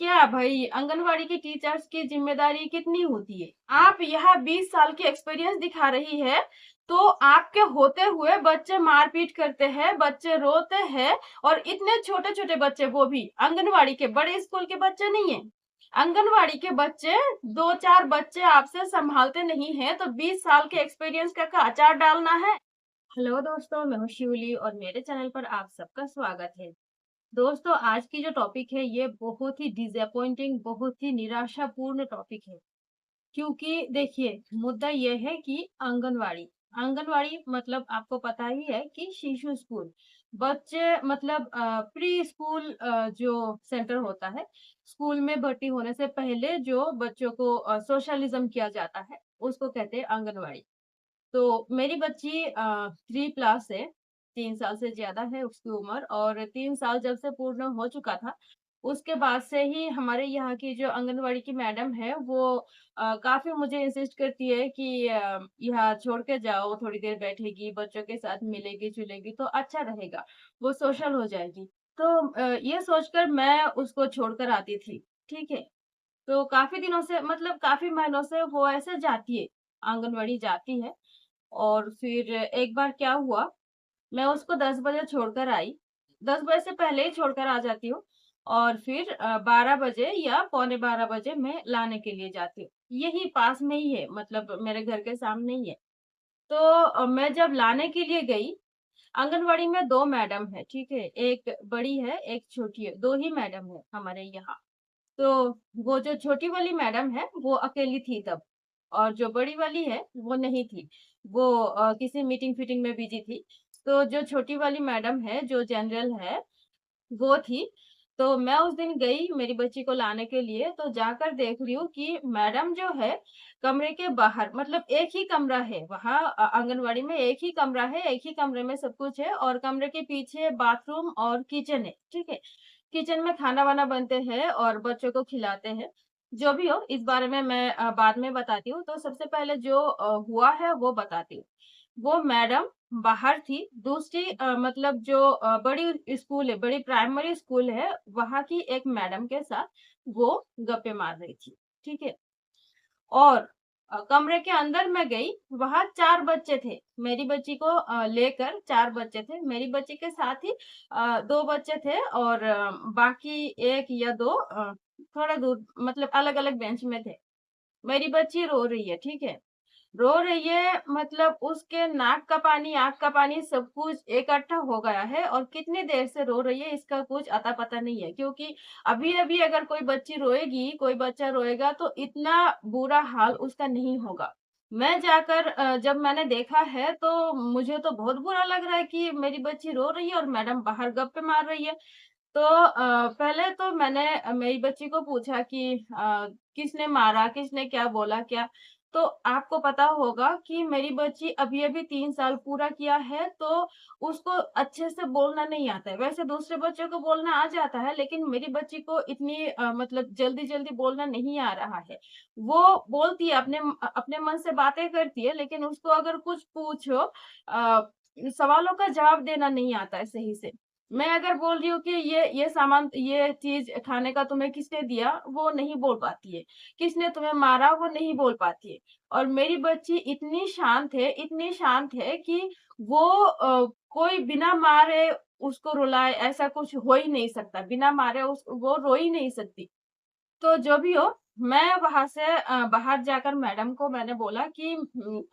क्या भाई आंगनवाड़ी की टीचर्स की जिम्मेदारी कितनी होती है? आप यहाँ 20 साल की एक्सपीरियंस दिखा रही है, तो आपके होते हुए बच्चे मारपीट करते हैं, बच्चे रोते हैं और इतने छोटे-छोटे बच्चे वो भी आंगनवाड़ी के, बड़े स्कूल के बच्चे नहीं है। आंगनवाड़ी के बच्चे 2-4 बच्चे आपसे संभालते नहीं हैं, तो 20 साल के एक्सपीरियंस का अचार डालना है। हेलो दोस्तों, मैं हूँ शिवली और मेरे चैनल पर आप सबका स्वागत है। दोस्तों, आज की जो टॉपिक है ये बहुत ही डिसअपॉइंटिंग, बहुत ही निराशापूर्ण टॉपिक है। क्योंकि देखिए, मुद्दा ये है कि आंगनवाड़ी आंगनवाड़ी मतलब आपको पता ही है कि शिशु स्कूल, बच्चे मतलब प्री स्कूल जो सेंटर होता है, स्कूल में भर्ती होने से पहले जो बच्चों को सोशलिज्म किया जाता है, उसको कहते हैं आंगनवाड़ी। तो मेरी बच्ची 3 क्लास है, 3 साल से ज़्यादा है उसकी उम्र और 3 साल जब से पूर्ण हो चुका था, उसके बाद से ही हमारे यहाँ की जो आंगनवाड़ी की मैडम है वो काफ़ी मुझे इंसिस्ट करती है कि यहाँ छोड़ के जाओ, थोड़ी देर बैठेगी, बच्चों के साथ मिलेगी-जुलेगी तो अच्छा रहेगा, वो सोशल हो जाएगी। तो ये सोचकर मैं उसको छोड़कर आती थी, ठीक है? तो काफ़ी दिनों से मतलब काफ़ी महीनों से वो ऐसे जाती है, आंगनवाड़ी जाती है। और फिर एक बार क्या हुआ, मैं उसको 10 बजे छोड़कर आई। 10 बजे से पहले ही छोड़कर आ जाती हूँ और फिर 12 बजे या पौने 12 बजे मैं लाने के लिए जाती हूँ। यही पास में ही है, मतलब मेरे घर के सामने ही है। तो मैं जब लाने के लिए गई, आंगनवाड़ी में 2 मैडम है, ठीक है? एक बड़ी है, एक छोटी है, 2 ही मैडम है हमारे यहाँ। तो वो जो छोटी वाली मैडम है, वो अकेली थी तब और जो बड़ी वाली है, वो नहीं थी। वो किसी मीटिंग-फीटिंग में बिज़ी थी। तो जो छोटी वाली मैडम है, जो जनरल है, वो थी। तो मैं उस दिन गई मेरी बच्ची को लाने के लिए, तो जाकर देख रही हूँ कि मैडम जो है, कमरे के बाहर मतलब एक ही कमरा है वहाँ आंगनवाड़ी में एक ही कमरा है, एक ही कमरे में सब कुछ है और कमरे के पीछे बाथरूम और किचन है, ठीक है? किचन में खाना-वाना बनते हैं और बच्चों को खिलाते हैं। जो भी हो इस बारे में मैं बाद में बताती हूँ। तो सबसे पहले जो हुआ है वो बताती हूँ। वो मैडम बाहर थी, दूसरी मतलब जो बड़ी स्कूल है, बड़ी प्राइमरी स्कूल है, वहाँ की एक मैडम के साथ वो गप्पे मार रही थी, ठीक है? और कमरे के अंदर मैं गई, वहाँ 4 बच्चे थे। मेरी बच्ची को लेकर 4 बच्चे थे। मेरी बच्ची के साथ ही 2 बच्चे थे और बाकी 1 या 2 थोड़ा दूर मतलब अलग-अलग बेंच में थे। मेरी बच्ची रो रही है, ठीक है? रो रही है मतलब उसके नाक का पानी, आँख का पानी सब कुछ इकट्ठा हो गया है और कितनी देर से रो रही है इसका कुछ अता-पता नहीं है। क्योंकि अभी-अभी अगर कोई बच्ची रोएगी, कोई बच्चा रोएगा तो इतना बुरा हाल उसका नहीं होगा। मैं जाकर जब मैंने देखा है तो मुझे तो बहुत बुरा लग रहा है कि मेरी बच्ची रो रही है और मैडम बाहर गप्पे मार रही है। तो पहले तो मैंने मेरी बच्ची को पूछा कि किसने मारा, किसने क्या बोला क्या? तो आपको पता होगा कि मेरी बच्ची अभी-अभी 3 साल पूरा किया है, तो उसको अच्छे से बोलना नहीं आता है। वैसे दूसरे बच्चों को बोलना आ जाता है, लेकिन मेरी बच्ची को इतनी मतलब जल्दी-जल्दी बोलना नहीं आ रहा है। वो बोलती है अपने मन से बातें करती है, लेकिन उसको अगर कुछ पूछो सवालों का जवाब देना नहीं आता है सही से। मैं अगर बोल रही हूँ कि ये सामान ये चीज़ खाने का तुम्हें किसने दिया? वो नहीं बोल पाती है। किसने तुम्हें मारा? वो नहीं बोल पाती है। और मेरी बच्ची इतनी शांत है कि वो कोई बिना मारे उसको रुलाए ऐसा कुछ हो ही नहीं सकता। बिना मारे उस वो रो ही नहीं सकती। तो जो भी हो, मैं वहाँ से बाहर जाकर मैडम को मैंने बोला कि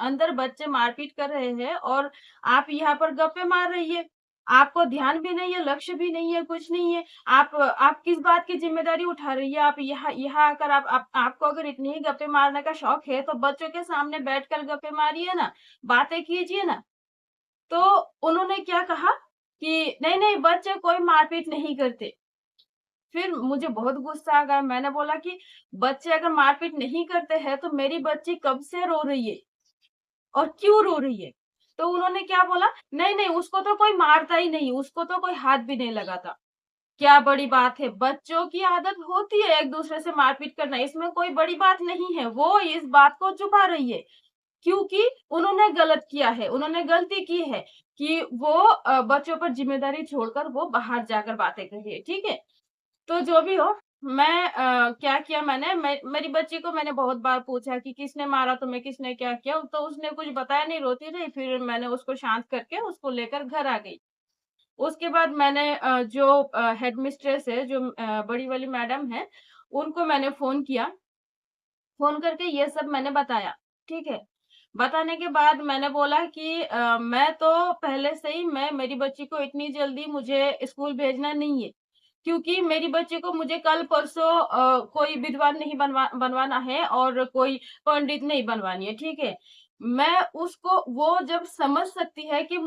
अंदर बच्चे मारपीट कर रहे हैं और आप यहाँ पर गप्पे मार रही है। आपको ध्यान भी नहीं है, लक्ष्य भी नहीं है, कुछ नहीं है। आप किस बात की ज़िम्मेदारी उठा रही है? आप यहाँ यहाँ आकर आप आपको अगर इतनी ही गप्पे मारने का शौक है, तो बच्चों के सामने बैठकर गप्पे मारिए ना, बातें कीजिए ना। तो उन्होंने क्या कहा कि नहीं-नहीं बच्चे कोई मारपीट नहीं करते। फिर मुझे बहुत गुस्सा आ गया। मैंने बोला कि बच्चे अगर मारपीट नहीं करते हैं, तो मेरी बच्ची कब से रो रही है और क्यों रो रही है? तो उन्होंने क्या बोला, नहीं-नहीं उसको तो कोई मारता ही नहीं, उसको तो कोई हाथ भी नहीं लगाता। क्या बड़ी बात है? बच्चों की आदत होती है एक-दूसरे से मारपीट करना, इसमें कोई बड़ी बात नहीं है। वो इस बात को छुपा रही है, क्योंकि उन्होंने गलत किया है, उन्होंने गलती की है कि वो बच्चों पर ज़िम्मेदारी छोड़कर वो बाहर जाकर बातें कर रही है, ठीक है? तो जो भी हो मैं क्या किया मैंने मेरी बच्ची को मैंने बहुत बार पूछा कि किसने मारा तुम्हें, किसने क्या किया? तो उसने कुछ बताया नहीं, रोती रही। फिर मैंने उसको शांत करके उसको लेकर घर आ गई। उसके बाद मैंने जो हेड मिस्ट्रेस है, जो बड़ी वाली मैडम है, उनको मैंने फ़ोन किया। फ़ोन करके ये सब मैंने बताया, ठीक है? बताने के बाद मैंने बोला कि मैं तो पहले से ही मैं मेरी बच्ची को इतनी जल्दी मुझे स्कूल भेजना नहीं है। क्योंकि मेरी बच्ची को मुझे कल-परसों कोई विद्वान नहीं बनवाना है और कोई पंडित नहीं बनवानी है, ठीक है? मैं उसको वो जब समझ सकती है कि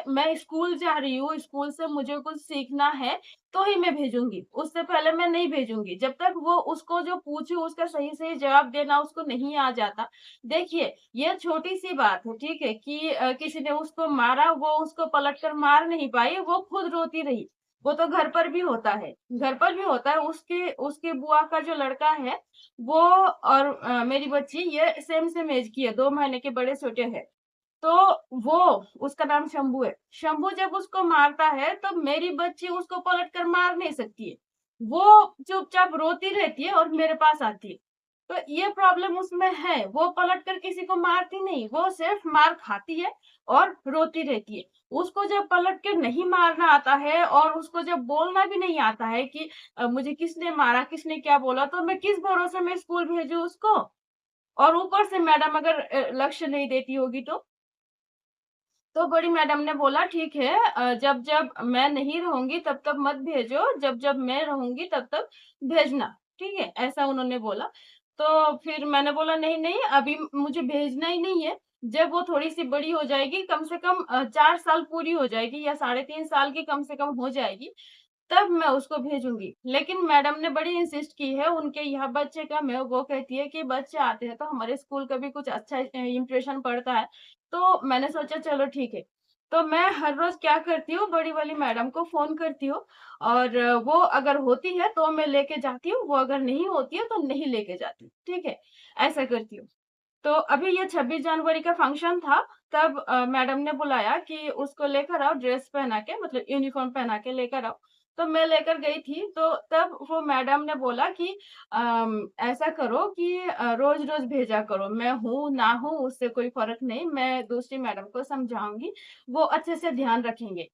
मैं स्कूल जा रही हूँ, स्कूल से मुझे कुछ सीखना है, तो ही मैं भेजूँगी, उससे पहले मैं नहीं भेजूँगी। जब तक वो उसको जो पूछूँ उसका सही-सही जवाब देना उसको नहीं आ जाता। देखिए, ये छोटी-सी बात है, ठीक है? कि किसी ने उसको मारा, वो उसको पलट कर मार नहीं पाई, वो खुद रोती रही। वो तो घर पर भी होता है, घर पर भी होता है। उसकी उसकी बुआ का जो लड़का है, वो और मेरी बच्ची ये सेम-सेम ऐज की है, 2 महीने के बड़े-छोटे हैं। तो वो उसका नाम शंभू है। शंभू जब उसको मारता है, तो मेरी बच्ची उसको पलट कर मार नहीं सकती है। वो चुपचाप रोती रहती है और मेरे पास आती है। तो ये प्रॉब्लम उसमें है, वो पलट कर किसी को मारती नहीं, वो सिर्फ मार खाती है और रोती रहती है। उसको जब पलट के नहीं मारना आता है और उसको जब बोलना भी नहीं आता है कि मुझे किसने मारा, किसने क्या बोला, तो मैं किस भरोसे में स्कूल भेजूँ उसको? और ऊपर से मैडम अगर लक्ष्य नहीं देती होगी तो? तो बड़ी मैडम ने बोला ठीक है, जब-जब मैं नहीं रहूँगी तब-तब मत भेजो, जब-जब मैं रहूँगी तब-तब भेजना, ठीक है? ऐसा उन्होंने बोला। तो फिर मैंने बोला नहीं-नहीं, अभी मुझे भेजना ही नहीं है, जब वो थोड़ी-सी बड़ी हो जाएगी, कम से कम 4 साल पूरी हो जाएगी या साढ़े 3 साल की कम से कम हो जाएगी, तब मैं उसको भेजूँगी। लेकिन मैडम ने बड़ी इंसिस्ट की है, उनके यहाँ बच्चे कम है, वो कहती है कि बच्चे आते हैं तो हमारे स्कूल का भी कुछ अच्छा इम्प्रेशन पड़ता है। तो मैंने सोचा चलो ठीक है। तो मैं हर रोज़ क्या करती हूँ, बड़ी वाली मैडम को फ़ोन करती हूँ और वो अगर होती है तो मैं लेके जाती हूँ, वो अगर नहीं होती है तो नहीं लेके जाती, ठीक है? ऐसा करती हूँ। तो अभी ये 26 जनवरी का फंक्शन था, तब मैडम ने बुलाया कि उसको लेकर आओ ड्रेस पहना के, मतलब यूनिफ़ॉर्म पहना के लेकर आओ। तो मैं लेकर गई थी, तो तब वो मैडम ने बोला कि ऐसा करो कि रोज़-रोज़ भेजा करो, मैं हूँ, ना हूँ उससे कोई फ़र्क नहीं, मैं दूसरी मैडम को समझाऊँगी, वो अच्छे से ध्यान रखेंगे।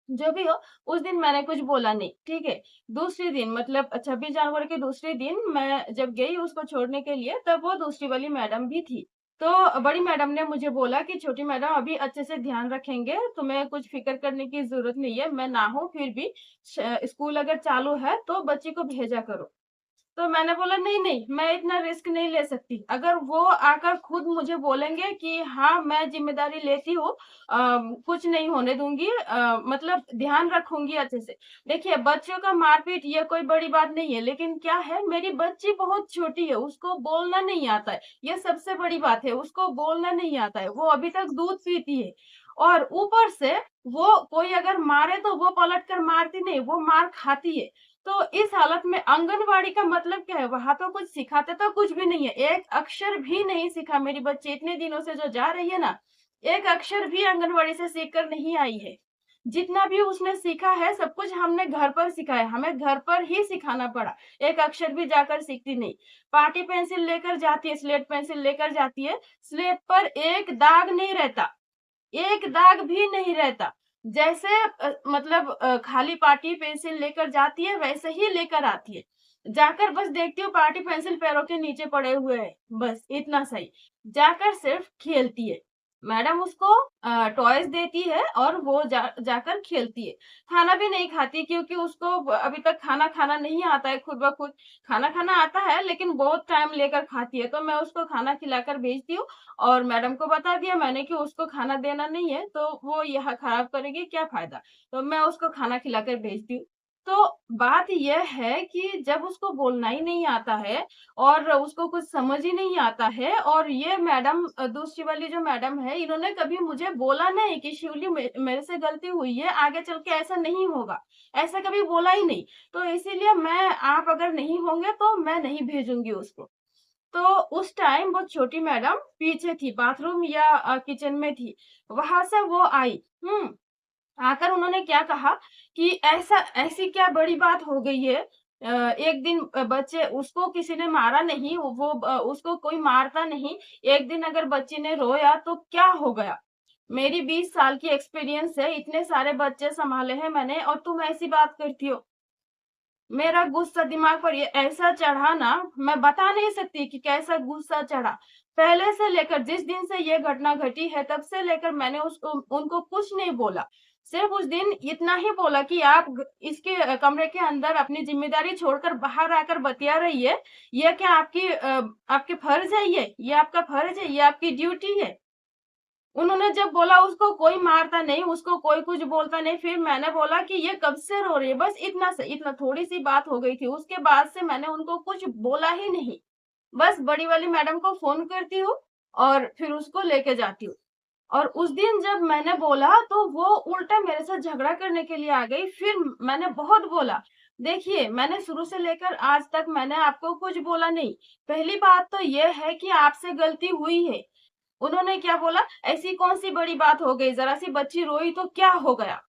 जो भी हो, उस दिन मैंने कुछ बोला नहीं, ठीक है? दूसरे दिन मतलब 26 जनवरी के दूसरे दिन मैं जब गई उसको छोड़ने के लिए, तब वो दूसरी वाली मैडम भी थी। तो बड़ी मैडम ने मुझे बोला कि छोटी मैडम अभी अच्छे से ध्यान रखेंगे, तुम्हें कुछ फ़िक्र करने की ज़रूरत नहीं है, मैं ना हूँ फिर भी स्कूल अगर चालू है तो बच्ची को भेजा करो। तो मैंने बोला नहीं-नहीं, मैं इतना रिस्क नहीं ले सकती। अगर वो आकर खुद मुझे बोलेंगे कि हाँ, मैं ज़िम्मेदारी लेती हूँ, कुछ नहीं होने दूँगी, मतलब ध्यान रखूँगी अच्छे से। देखिए, बच्चों का मारपीट ये कोई बड़ी बात नहीं है, लेकिन क्या है मेरी बच्ची बहुत छोटी है, उसको बोलना नहीं आता है। ये सबसे बड़ी बात है, उसको बोलना नहीं आता है, वो अभी तक दूध पीती है। और ऊपर से वो कोई अगर मारे तो वो पलट कर मारती नहीं, वो मार खाती है। तो इस हालत में आंगनवाड़ी का मतलब क्या है? वहाँ तो कुछ सिखाते तो कुछ भी नहीं है। एक अक्षर भी नहीं सीखा मेरी बच्ची इतने दिनों से जो जा रही है ना, एक अक्षर भी आंगनवाड़ी से सीख कर नहीं आई है। जितना भी उसने सीखा है सब कुछ हमने घर पर सिखाया, हमें घर पर ही सिखाना पड़ा। एक अक्षर भी जाकर सीखती नहीं। पाटी पेंसिल लेकर जाती है, स्लेट पेंसिल लेकर जाती है, स्लेट पर एक दाग नहीं रहता। एक दाग भी नहीं रहता। जैसे मतलब खाली पाटी पेंसिल लेकर जाती है, वैसे ही लेकर आती है। जाकर बस देखती हूँ पाटी पेंसिल पैरों के नीचे पड़े हुए हैं, बस इतना सही। जाकर सिर्फ खेलती है। मैडम उसको टॉयज़ देती है और वो जाकर खेलती है। खाना भी नहीं खाती क्योंकि उसको अभी तक खाना खाना नहीं आता है खुद ब खुद। खाना खाना आता है लेकिन बहुत टाइम लेकर खाती है, तो मैं उसको खाना खिलाकर भेजती हूँ और मैडम को बता दिया मैंने कि उसको खाना देना नहीं है, तो वो यहाँ खराब करेगी, क्या फ़ायदा? तो मैं उसको खाना खिलाकर भेजती हूँ। तो बात ये है कि जब उसको बोलना ही नहीं आता है और उसको कुछ समझ ही नहीं आता है और ये मैडम दूसरी वाली जो मैडम है, इन्होंने कभी मुझे बोला नहीं कि शिवली मेरे से गलती हुई है, आगे चल के ऐसा नहीं होगा। ऐसा कभी बोला ही नहीं। तो इसीलिए आप अगर नहीं होंगे तो मैं नहीं भेजूँगी उसको। तो उस टाइम वो छोटी मैडम पीछे थी, बाथरूम या किचन में थी। वहाँ से वो आई, आकर उन्होंने क्या कहा कि ऐसा ऐसी क्या बड़ी बात हो गई है? एक दिन बच्चे उसको किसी ने मारा नहीं, वो उसको कोई मारता नहीं। एक दिन अगर बच्ची ने रोया तो क्या हो गया? मेरी 20 साल की एक्सपीरियंस है, इतने सारे बच्चे संभाले हैं मैंने और तुम ऐसी बात करती हो। मेरा गुस्सा दिमाग पर ये ऐसा चढ़ा ना, मैं बता नहीं सकती कि कैसा गुस्सा चढ़ा। पहले से लेकर जिस दिन से ये घटना घटी है, तब से लेकर मैंने उसको उनको कुछ नहीं बोला। सिर्फ उस दिन इतना ही बोला कि आप इसके कमरे के अंदर अपनी जिम्मेदारी छोड़कर बाहर आकर बतिया रहिए। ये क्या आपके फर्ज है ये आपका फर्ज है, ये आपकी ड्यूटी है। उन्होंने जब बोला उसको कोई मारता नहीं, उसको कोई कुछ बोलता नहीं, फिर मैंने बोला कि ये कब से रो रही है, बस इतना से इतना थोड़ी-सी बात हो गई थी। उसके बाद से मैंने उनको कुछ बोला ही नहीं। बस बड़ी वाली मैडम को फ़ोन करती हूँ और फिर उसको लेके जाती हूँ। और उस दिन जब मैंने बोला तो वो उल्टा मेरे साथ झगड़ा करने के लिए आ गई। फिर मैंने बहुत बोला। देखिए, मैंने शुरू से लेकर आज तक मैंने आपको कुछ बोला नहीं। पहली बात तो ये है कि आपसे गलती हुई है। उन्होंने क्या बोला, ऐसी कौन-सी बड़ी बात हो गई, ज़रा-सी बच्ची रोई तो क्या हो गया?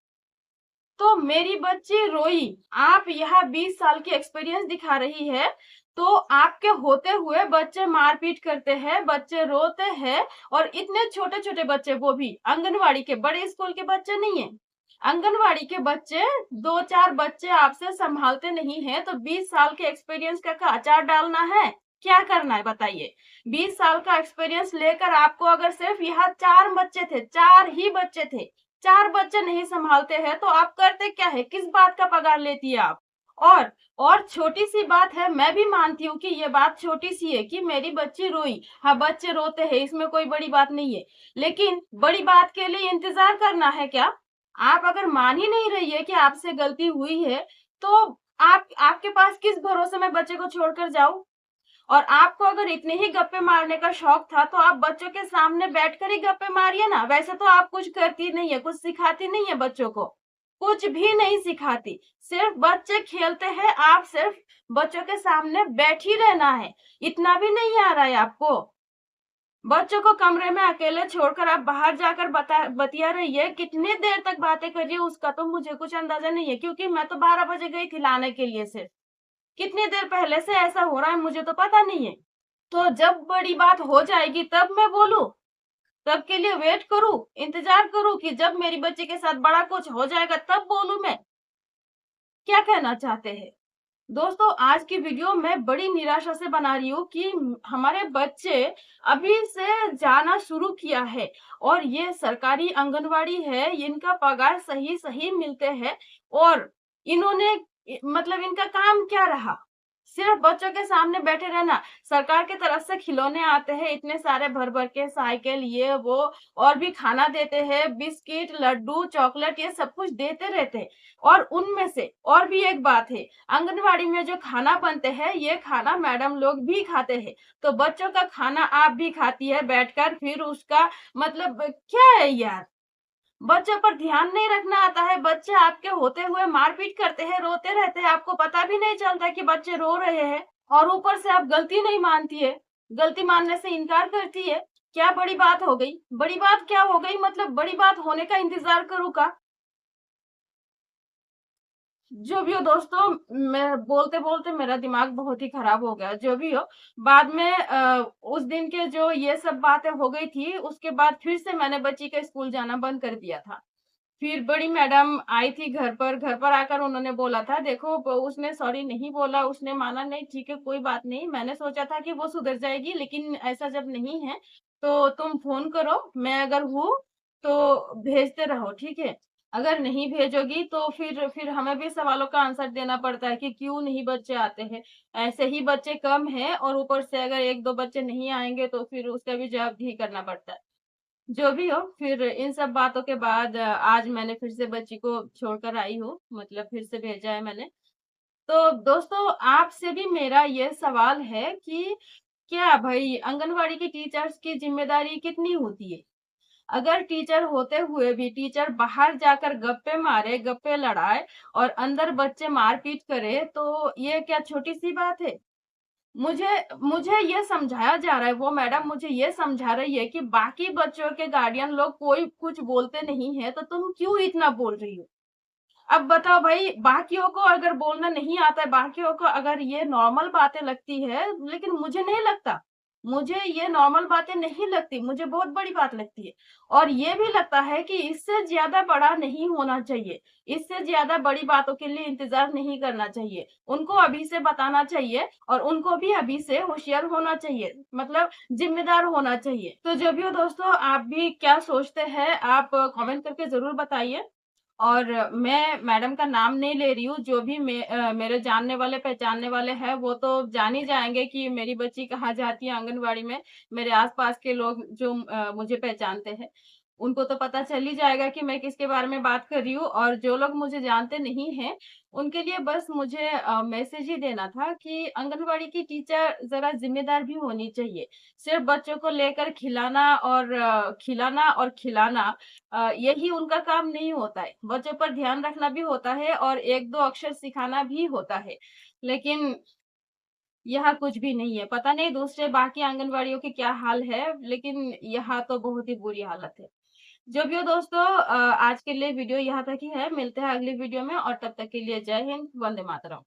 तो मेरी बच्ची रोई, आप यहाँ 20 साल की एक्सपीरियंस दिखा रही है, तो आपके होते हुए बच्चे मारपीट करते हैं, बच्चे रोते हैं और इतने छोटे-छोटे बच्चे वो भी आंगनवाड़ी के, बड़े स्कूल के बच्चे नहीं हैं। आंगनवाड़ी के बच्चे 2-4 बच्चे आपसे संभालते नहीं हैं, तो 20 साल के एक्सपीरियंस का अचार डालना है? क्या करना है बताइए? 20 साल का एक्सपीरियंस लेकर आपको अगर सिर्फ यहाँ 4 बच्चे थे, 4 ही बच्चे थे, 4 बच्चे नहीं संभालते हैं तो आप करते क्या है? किस बात का पगार लेती है आप? और और छोटी-सी बात है, मैं भी मानती हूँ कि ये बात छोटी-सी है कि मेरी बच्ची रोई। हाँ, बच्चे रोते हैं, इसमें कोई बड़ी बात नहीं है। लेकिन बड़ी बात के लिए इंतज़ार करना है क्या? आप अगर मान ही नहीं रही है कि आपसे गलती हुई है, तो आप आपके पास किस भरोसे मैं बच्चे को छोड़कर जाऊँ? और आपको अगर इतने ही गप्पे मारने का शौक था, तो आप बच्चों के सामने बैठकर ही गप्पे मारिए ना। वैसे तो आप कुछ करती नहीं है, कुछ सिखाती नहीं है बच्चों को। कुछ भी नहीं सिखाती। सिर्फ बच्चे खेलते हैं, आप सिर्फ बच्चों के सामने बैठ ही रहना है। इतना भी नहीं आ रहा है आपको? बच्चों को कमरे में अकेले छोड़कर आप बाहर जाकर बतिया रही है। कितनी देर तक बातें कर रही है उसका तो मुझे कुछ अंदाजा नहीं है, क्योंकि मैं तो 12 बजे गई थी लाने के लिए सिर्फ। कितनी देर पहले से ऐसा हो रहा है मुझे तो पता नहीं है। तो जब बड़ी बात हो जाएगी तब मैं बोलूँ, तब के लिए वेट करूँ, इंतज़ार करूँ कि जब मेरी बच्ची के साथ बड़ा कुछ हो जाएगा तब बोलूँ मैं? क्या कहना चाहते हैं? दोस्तों, आज की वीडियो मैं बड़ी निराशा से बना रही हूँ कि हमारे बच्चे अभी से जाना शुरू किया है और ये सरकारी आंगनवाड़ी है, इनका पगार सही-सही मिलते हैं और इन्होंने मतलब इनका काम क्या रहा? सिर्फ बच्चों के सामने बैठे रहना। सरकार की तरफ से खिलौने आते हैं इतने सारे भर-भर के, साइकिल ये वो और भी खाना देते हैं, बिस्किट, लड्डू, चॉकलेट ये सब कुछ देते रहते हैं। और उनमें से और भी एक बात है, आंगनवाड़ी में जो खाना बनते हैं, ये खाना मैडम लोग भी खाते हैं। तो बच्चों का खाना आप भी खाती है बैठकर, फिर उसका मतलब क्या है यार? बच्चों पर ध्यान नहीं रखना आता है, बच्चे आपके होते हुए मारपीट करते हैं, रोते रहते हैं, आपको पता भी नहीं चलता कि बच्चे रो रहे हैं और ऊपर से आप गलती नहीं मानती है, गलती मानने से इनकार करती है। क्या बड़ी बात हो गई? बड़ी बात क्या हो गई, मतलब बड़ी बात होने का इंतज़ार करूँ का? जो भी हो दोस्तों, मैं बोलते-बोलते मेरा दिमाग बहुत ही खराब हो गया। जो भी हो, बाद में उस दिन के जो ये सब बातें हो गई थी, उसके बाद फिर से मैंने बच्ची का स्कूल जाना बंद कर दिया था। फिर बड़ी मैडम आई थी घर पर आकर उन्होंने बोला था, देखो उसने सॉरी नहीं बोला, उसने माना नहीं, ठीक है कोई बात नहीं। मैंने सोचा था कि वो सुधर जाएगी, लेकिन ऐसा जब नहीं है, तो तुम फ़ोन करो, मैं अगर हूँ, तो भेजते रहो, ठीक है? अगर नहीं भेजोगी तो फिर हमें भी सवालों का आंसर देना पड़ता है कि क्यों नहीं बच्चे आते हैं। ऐसे ही बच्चे कम हैं और ऊपर से अगर 1-2 बच्चे नहीं आएँगे तो फिर उसका भी जवाबदेही करना पड़ता है। जो भी हो, फिर इन सब बातों के बाद आज मैंने फिर से बच्ची को छोड़कर आई हूँ, मतलब फिर से भेजा है मैंने। तो दोस्तों, आपसे भी मेरा ये सवाल है कि क्या भई आंगनवाड़ी की टीचर्स की ज़िम्मेदारी कितनी होती है? अगर टीचर होते हुए भी टीचर बाहर जाकर गप्पे मारे, गप्पे लड़ाए और अंदर बच्चे मार-पीट करे, तो ये क्या छोटी-सी बात है? मुझे मुझे ये समझाया जा रहा है, वो मैडम मुझे ये समझा रही है कि बाकी बच्चों के गार्डियन लोग कोई कुछ बोलते नहीं है, तो तुम क्यों इतना बोल रही हो? अब बताओ भाई, बाकियों को अगर बोलना नहीं आता है, बाकियों को अगर ये नॉर्मल बातें लगती है, लेकिन मुझे नहीं लगता। मुझे ये नॉर्मल बातें नहीं लगती, मुझे बहुत बड़ी बात लगती है। और ये भी लगता है कि इससे ज़्यादा बड़ा नहीं होना चाहिए, इससे ज़्यादा बड़ी बातों के लिए इंतज़ार नहीं करना चाहिए। उनको अभी से बताना चाहिए और उनको भी अभी से होशियार होना चाहिए, मतलब ज़िम्मेदार होना चाहिए। तो जो भी हो दोस्तों, आप भी क्या सोचते हैं, आप कमेंट करके ज़रूर बताइए। और मैं मैडम का नाम नहीं ले रही हूँ, जो भी मेरे जानने वाले पहचानने वाले हैं वो तो जान ही जाएंगे कि मेरी बच्ची कहाँ जाती है आंगनवाड़ी में। मेरे आसपास के लोग जो मुझे पहचानते हैं, उनको तो पता चल ही जाएगा कि मैं किसके बारे में बात कर रही हूँ। और जो लोग मुझे जानते नहीं हैं, उनके लिए बस मुझे मैसेज ही देना था कि आंगनवाड़ी की टीचर जरा जिम्मेदार भी होनी चाहिए। सिर्फ बच्चों को लेकर खिलाना और खिलाना, यही उनका काम नहीं होता है। बच्चों पर ध्यान रखना भी होता है और 1-2 अक्षर सिखाना भी होता है। लेकिन यहाँ कुछ भी नहीं है। पता नहीं दूसरे बाकी आंगनवाड़ियों की क्या हाल है, लेकिन यहाँ तो बहुत ही बुरी हालत है। जो भी हो दोस्तों, आज के लिए वीडियो यहाँ तक ही है। मिलते हैं अगली वीडियो में, और तब तक के लिए जय हिंद, वंदे मातरम।